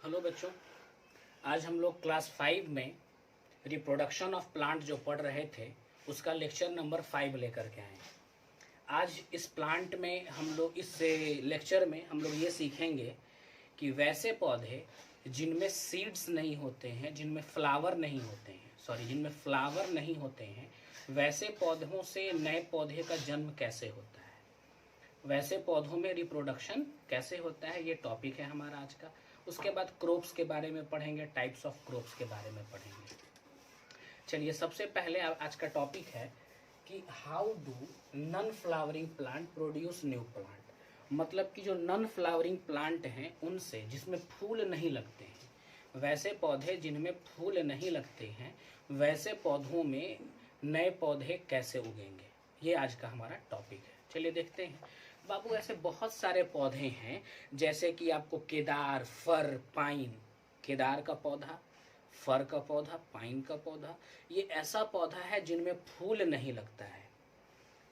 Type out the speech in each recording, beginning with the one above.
Hello बच्चों, आज हम लोग क्लास 5 में रिप्रोडक्शन ऑफ प्लांट जो पढ़ रहे थे उसका लेक्चर नंबर 5 लेकर के आए। आज इस प्लांट में हम लोग इस लेक्चर में हम लोग ये सीखेंगे कि वैसे पौधे जिनमें सीड्स नहीं होते हैं, जिनमें फ्लावर नहीं होते हैं, जिनमें फ्लावर नहीं होते हैं, वैसे पौधों से नए पौधे का जन्म कैसे होता है, वैसे पौधों में रिप्रोडक्शन कैसे होता है, ये टॉपिक है हमारा आज का। उसके बाद क्रोप्स के बारे में पढ़ेंगे, टाइप्स ऑफ क्रोप्स के बारे में पढ़ेंगे। चलिए, सबसे पहले आज का टॉपिक है कि how do non flowering plant produce new plant. मतलब कि जो नॉन फ्लावरिंग प्लांट हैं उनसे, जिसमें फूल नहीं लगते हैं, वैसे पौधे जिनमें फूल नहीं लगते हैं, वैसे पौधों में नए पौधे कैसे उगेंगे, ये आज का हमारा टॉपिक है। चलिए देखते हैं। बाबू, ऐसे बहुत सारे पौधे हैं, जैसे कि आपको केदार, फर, पाइन, केदार का पौधा, फर का पौधा, पाइन का पौधा, ये ऐसा पौधा है जिनमें फूल नहीं लगता है।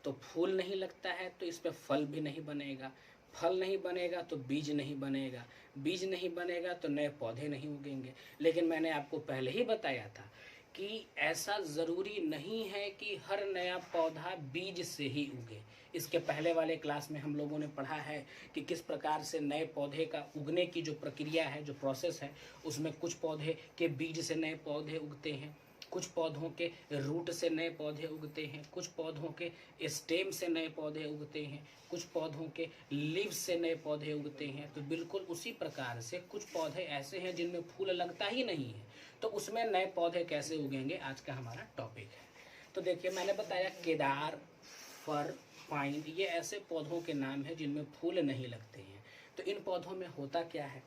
तो फूल नहीं लगता है तो इस पे फल भी नहीं बनेगा, फल नहीं बनेगा तो बीज नहीं बनेगा, बीज नहीं बनेगा तो नए पौधे नहीं उगेंगे। लेकिन मैंने आपको पहले ही बताया था कि ऐसा ज़रूरी नहीं है कि हर नया पौधा बीज से ही उगे। इसके पहले वाले क्लास में हम लोगों ने पढ़ा है कि किस प्रकार से नए पौधे का उगने की जो प्रक्रिया है, जो प्रोसेस है, उसमें कुछ पौधे के बीज से नए पौधे उगते हैं, कुछ पौधों के रूट से नए पौधे उगते हैं, कुछ पौधों के स्टेम से नए पौधे उगते हैं, कुछ पौधों के लीव्स से नए पौधे उगते हैं। तो बिल्कुल उसी प्रकार से कुछ पौधे ऐसे हैं जिनमें फूल लगता ही नहीं है, तो उसमें नए पौधे कैसे उगेंगे, आज का हमारा टॉपिक है। तो देखिए, मैंने बताया केदार, फर, पाइन, ये ऐसे पौधों के नाम हैं जिनमें फूल नहीं लगते हैं। तो इन पौधों में होता क्या है,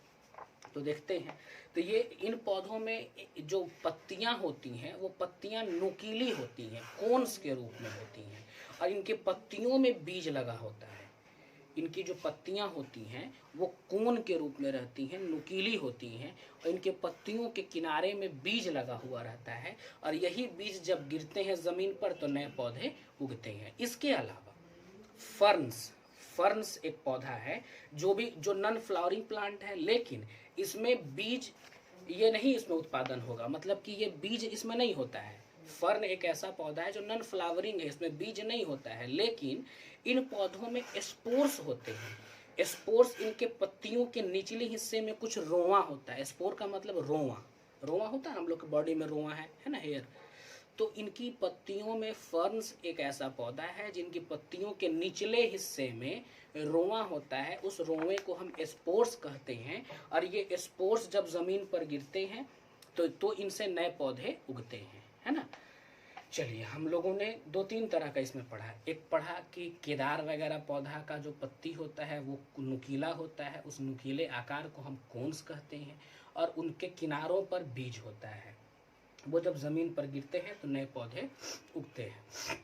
तो देखते हैं। तो ये इन पौधों में जो पत्तियां होती हैं वो पत्तियां नुकीली होती हैं, कोन्स के रूप में होती हैं, और इनके पत्तियों में बीज लगा होता है। इनकी जो पत्तियां होती हैं वो कोन के रूप में रहती हैं, नुकीली होती हैं, और इनके पत्तियों के किनारे में बीज लगा हुआ रहता है, और यही बीज जब गिरते हैं ज़मीन पर तो नए पौधे उगते हैं। इसके अलावा फर्न्स, फर्न्स एक पौधा है जो नॉन फ्लावरिंग प्लांट है, लेकिन इसमें बीज ये नहीं इसमें उत्पादन होगा, मतलब कि ये बीज इसमें नहीं होता है। फर्न एक ऐसा पौधा है जो नॉन फ्लावरिंग है, इसमें बीज नहीं होता है, लेकिन इन पौधों में स्पोर्स होते हैं। स्पोर्स, इनके पत्तियों के निचले हिस्से में कुछ रोंवा होता है। स्पोर का मतलब रोंवा, रोंवा होता है, हम लोग के बॉडी में रोंवा है ना, हेयर। तो इनकी पत्तियों में, फर्न्स एक ऐसा पौधा है जिनकी पत्तियों के निचले हिस्से में रोंवा होता है। उस रोंवे को हम स्पोर्स कहते हैं, और ये स्पोर्स जब ज़मीन पर गिरते हैं तो इनसे नए पौधे उगते हैं, है ना। चलिए, हम लोगों ने 2-3 तरह का इसमें पढ़ा। एक पढ़ा कि केदार वगैरह पौधा का जो पत्ती होता है वो नुकीला होता है, उस नुकीले आकार को हम कोन्स कहते हैं, और उनके किनारों पर बीज होता है। वो जब ज़मीन पर गिरते हैं तो नए पौधे उगते हैं।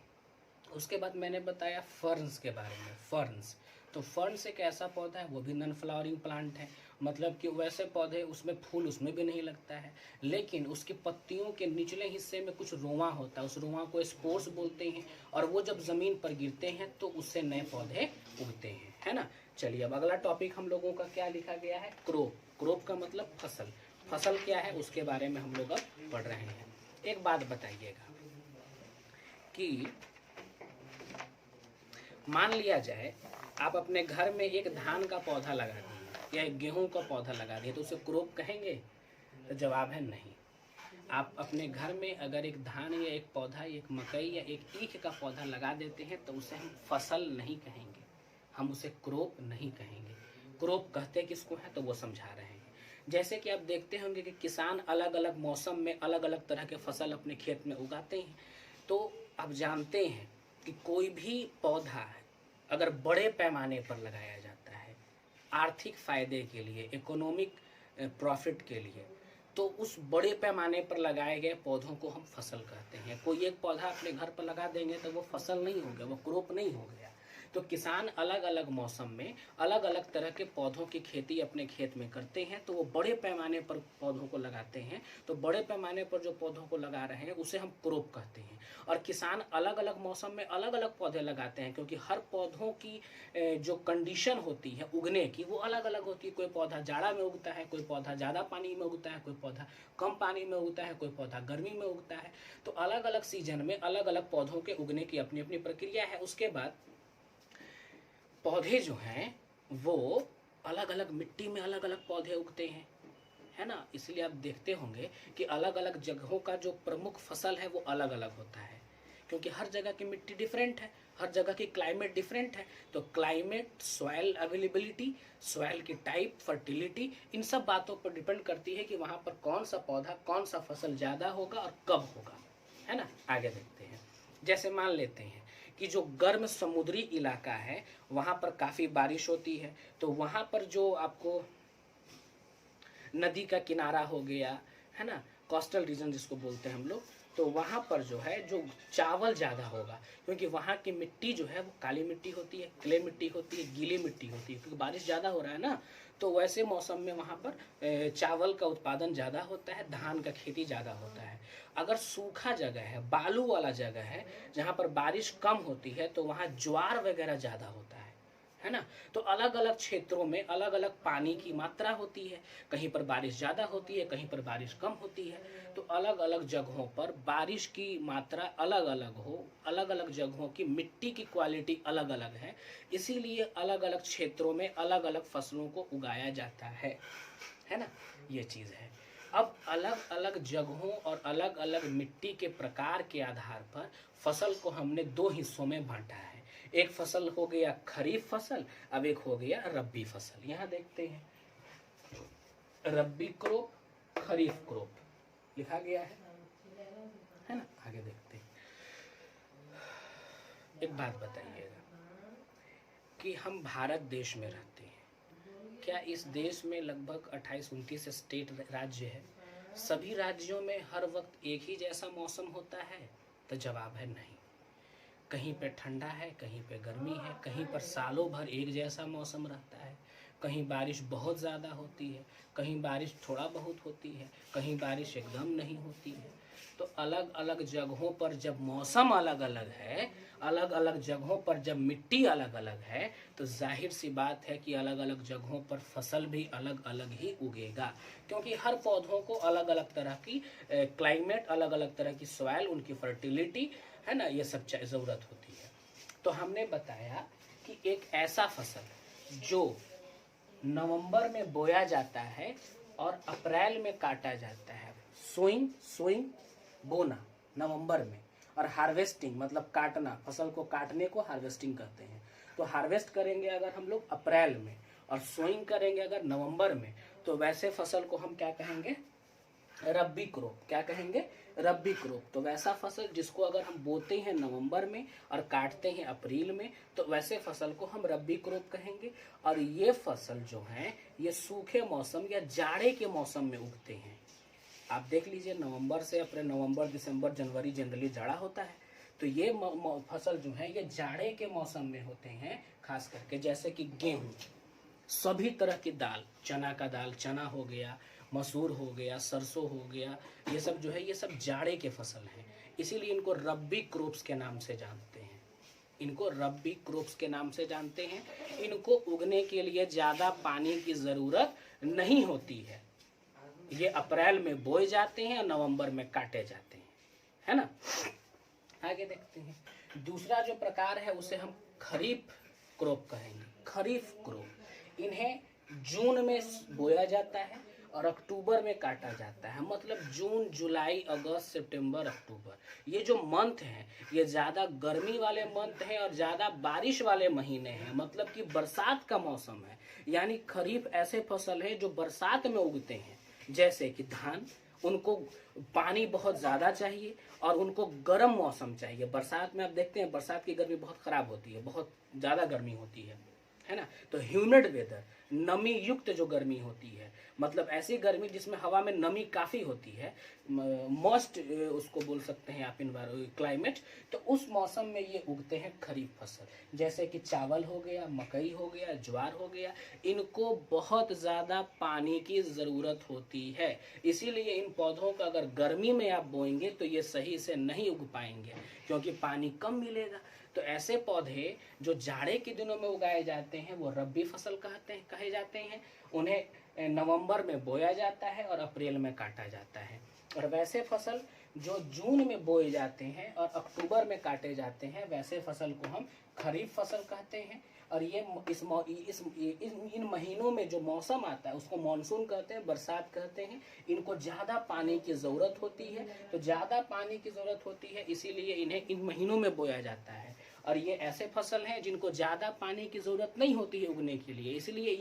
उसके बाद मैंने बताया फर्न्स के बारे में। फर्न्स, तो फर्न्स एक ऐसा पौधा है, वो भी नॉन फ्लावरिंग प्लांट है, मतलब कि वैसे पौधे, उसमें फूल उसमें भी नहीं लगता है, लेकिन उसकी पत्तियों के निचले हिस्से में कुछ रोंवा होता है, उस रोंवा को स्पोर्स बोलते हैं, और वो जब ज़मीन पर गिरते हैं तो उससे नए पौधे उगते हैं, है ना। चलिए, अब अगला टॉपिक हम लोगों का क्या लिखा गया है, क्रोप। क्रोप का मतलब फसल। फसल क्या है उसके बारे में हम लोग अब पढ़ रहे हैं। एक बात बताइएगा कि मान लिया जाए आप अपने घर में एक धान का पौधा लगा दिए या एक गेहूं का पौधा लगा दिए, तो उसे क्रोप कहेंगे? तो जवाब है नहीं। आप अपने घर में अगर एक धान या एक पौधा, एक मकई या एक ईख का पौधा लगा देते हैं तो उसे हम फसल नहीं कहेंगे, हम उसे क्रोप नहीं कहेंगे। क्रोप कहते किसको है तो वो समझा रहे हैं। जैसे कि आप देखते होंगे कि किसान अलग अलग मौसम में अलग अलग तरह के फसल अपने खेत में उगाते हैं। तो आप जानते हैं कि कोई भी पौधा अगर बड़े पैमाने पर लगाया जाता है आर्थिक फ़ायदे के लिए, इकोनॉमिक प्रॉफिट के लिए, तो उस बड़े पैमाने पर लगाए गए पौधों को हम फसल कहते हैं। कोई एक पौधा अपने घर पर लगा देंगे तो वो फसल नहीं हो गया, वो क्रोप नहीं हो गया। तो किसान अलग अलग मौसम में अलग अलग तरह के पौधों की खेती अपने खेत में करते हैं। तो वो बड़े पैमाने पर पौधों को लगाते हैं। तो बड़े पैमाने पर जो पौधों को लगा रहे हैं उसे हम क्रॉप कहते हैं। और किसान अलग अलग मौसम में अलग अलग पौधे लगाते हैं, क्योंकि हर पौधों की जो कंडीशन होती है उगने की वो अलग अलग होती है। कोई पौधा जाड़ा में उगता है, कोई पौधा ज़्यादा पानी में उगता है, कोई पौधा कम पानी में उगता है, कोई पौधा गर्मी में उगता है। तो अलग अलग सीजन में अलग अलग पौधों के उगने की अपनी अपनी प्रक्रिया है। उसके बाद पौधे जो हैं वो अलग अलग मिट्टी में अलग अलग पौधे उगते हैं, है ना। इसलिए आप देखते होंगे कि अलग अलग जगहों का जो प्रमुख फसल है वो अलग अलग होता है, क्योंकि हर जगह की मिट्टी डिफरेंट है, हर जगह की क्लाइमेट डिफरेंट है। तो क्लाइमेट, सॉइल अवेलेबिलिटी, सॉइल की टाइप, फर्टिलिटी, इन सब बातों पर डिपेंड करती है कि वहाँ पर कौन सा पौधा, कौन सा फसल ज़्यादा होगा और कब होगा, है ना। आगे देखते हैं। जैसे मान लेते हैं कि जो गर्म समुद्री इलाका है वहाँ पर काफ़ी बारिश होती है। तो वहाँ पर जो आपको नदी का किनारा हो गया, है ना, कोस्टल रीजन जिसको बोलते हैं हम लोग, तो वहाँ पर जो है जो चावल ज़्यादा होगा, क्योंकि वहाँ की मिट्टी जो है वो काली मिट्टी होती है, क्ले मिट्टी होती है, गीली मिट्टी होती है, क्योंकि बारिश ज़्यादा हो रहा है ना। तो वैसे मौसम में वहाँ पर चावल का उत्पादन ज़्यादा होता है, धान का खेती ज़्यादा होता है। अगर सूखा जगह है, बालू वाला जगह है, जहाँ पर बारिश कम होती है, तो वहाँ ज्वार वगैरह ज़्यादा होता है ना। तो अलग अलग क्षेत्रों में अलग अलग पानी की मात्रा होती है, कहीं पर बारिश ज़्यादा होती है, कहीं पर बारिश कम होती है। तो अलग अलग जगहों पर बारिश की मात्रा अलग अलग हो, अलग अलग जगहों की मिट्टी की क्वालिटी अलग अलग है, इसीलिए अलग अलग क्षेत्रों में अलग अलग फसलों को उगाया जाता है ना। ये चीज़ है। अब अलग अलग जगहों और अलग अलग मिट्टी के प्रकार के आधार पर फसल को हमने दो हिस्सों में बांटा है। एक फसल हो गया खरीफ फसल, अब एक हो गया रब्बी फसल। यहाँ देखते हैं रब्बी क्रॉप, खरीफ क्रॉप लिखा गया है ना। आगे देखते हैं। एक बात बताइएगा कि हम भारत देश में रहते हैं, क्या इस देश में लगभग 28-29 स्टेट राज्य है? सभी राज्यों में हर वक्त एक ही जैसा मौसम होता है? तो जवाब है नहीं। कहीं पे ठंडा है, कहीं पे गर्मी है, कहीं पर सालों भर एक जैसा मौसम रहता है, कहीं बारिश बहुत ज़्यादा होती है, कहीं बारिश थोड़ा बहुत होती है, कहीं बारिश एकदम नहीं होती है। तो अलग अलग जगहों पर जब मौसम अलग अलग है, अलग अलग जगहों पर जब मिट्टी अलग अलग है, तो जाहिर सी बात है कि अलग अलग जगहों पर फसल भी अलग अलग ही उगेगा, क्योंकि हर पौधों को अलग अलग तरह की क्लाइमेट, अलग अलग तरह की सॉइल, उनकी फर्टिलिटी, है ना, ये सब ज़रूरत होती है। तो हमने बताया कि एक ऐसा फसल जो नवंबर में बोया जाता है और अप्रैल में काटा जाता है, सोइंग बोना नवंबर में, और हार्वेस्टिंग मतलब काटना, फसल को काटने को हार्वेस्टिंग कहते हैं। तो हार्वेस्ट करेंगे अगर हम लोग अप्रैल में और सोइंग करेंगे अगर नवंबर में, तो वैसे फसल को हम क्या कहेंगे? रब्बी क्रॉप। क्या कहेंगे? रब्बी क्रॉप। तो वैसा फसल जिसको अगर हम बोते हैं नवंबर में और काटते हैं अप्रैल में, तो वैसे फसल को हम रब्बी क्रॉप कहेंगे। और ये फसल जो है ये सूखे मौसम या जाड़े के मौसम में उगते हैं। आप देख लीजिए, नवंबर से अप्रैल, नवंबर, दिसंबर, जनवरी जनरली जाड़ा होता है। तो ये फसल जो है ये जाड़े के मौसम में होते हैं, खास करके जैसे कि गेहूँ, सभी तरह की दाल, चना का दाल, चना हो गया, मसूर हो गया, सरसों हो गया, ये सब जो है ये सब जाड़े के फसल हैं। इसीलिए इनको रब्बी क्रॉप्स के नाम से जानते हैं। इनको रब्बी क्रॉप्स के नाम से जानते हैं। इनको उगने के लिए ज़्यादा पानी की ज़रूरत नहीं होती है। ये अप्रैल में बोए जाते हैं और नवंबर में काटे जाते हैं, है ना। आगे देखते हैं। दूसरा जो प्रकार है उसे हम खरीफ क्रॉप कहेंगे। खरीफ क्रॉप, इन्हें जून में बोया जाता है और अक्टूबर में काटा जाता है। मतलब जून, जुलाई, अगस्त, सितंबर, अक्टूबर, ये जो मंथ हैं ये ज़्यादा गर्मी वाले मंथ हैं और ज़्यादा बारिश वाले महीने हैं, मतलब कि बरसात का मौसम है। यानी खरीफ ऐसे फसल है जो बरसात में उगते हैं, जैसे कि धान, उनको पानी बहुत ज़्यादा चाहिए और उनको गर्म मौसम चाहिए। बरसात में आप देखते हैं बरसात की गर्मी बहुत ख़राब होती है, बहुत ज़्यादा गर्मी होती है है ना। तो ह्यूमिड वेदर, नमी युक्त जो गर्मी होती है, मतलब ऐसी गर्मी जिसमें हवा में नमी काफ़ी होती है, मॉइस्ट उसको बोल सकते हैं आप क्लाइमेट, तो उस मौसम में ये उगते हैं खरीफ फसल, जैसे कि चावल हो गया, मकई हो गया, ज्वार हो गया। इनको बहुत ज़्यादा पानी की ज़रूरत होती है, इसीलिए इन पौधों का अगर गर्मी में आप बोएंगे तो ये सही से नहीं उग पाएंगे, क्योंकि पानी कम मिलेगा। तो ऐसे पौधे जो जाड़े के दिनों में उगाए जाते हैं वो रब्बी फसल कहे जाते हैं। उन्हें नवंबर में बोया जाता है और अप्रैल में काटा जाता है। और वैसे फसल जो जून में बोए जाते हैं और अक्टूबर में काटे जाते हैं, वैसे फसल को हम खरीफ फसल कहते हैं। और ये इन महीनों में जो मौसम आता है उसको मानसून कहते हैं, बरसात कहते हैं। इनको ज़्यादा पानी की ज़रूरत होती है, तो ज़्यादा पानी की ज़रूरत होती है इसीलिए इन्हें इन महीनों में बोया जाता है। और ये ऐसे फसल हैं जिनको ज़्यादा पानी की ज़रूरत नहीं होती है उगने के लिए, इसलिए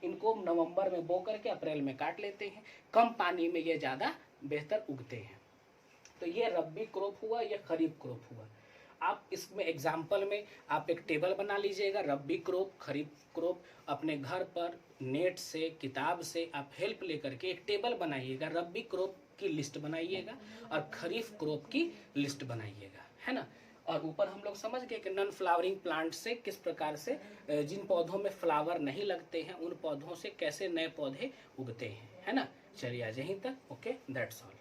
इनको नवंबर में बो करके अप्रैल में काट लेते हैं। कम पानी में ये ज़्यादा बेहतर उगते हैं। तो ये रब्बी क्रॉप हुआ, ये खरीफ क्रॉप हुआ। आप इसमें एग्जाम्पल में आप एक टेबल बना लीजिएगा, रब्बी क्रॉप, खरीफ क्रॉप। अपने घर पर नेट से, किताब से आप हेल्प लेकर के एक टेबल बनाइएगा, रब्बी क्रॉप की लिस्ट बनाइएगा और खरीफ क्रॉप की लिस्ट बनाइएगा, है ना। और ऊपर हम लोग समझ गए कि नॉन फ्लावरिंग प्लांट से किस प्रकार से, जिन पौधों में फ्लावर नहीं लगते हैं उन पौधों से कैसे नए पौधे उगते हैं, है ना। चलिए आज यहीं तक, ओके, दैट्स ऑल।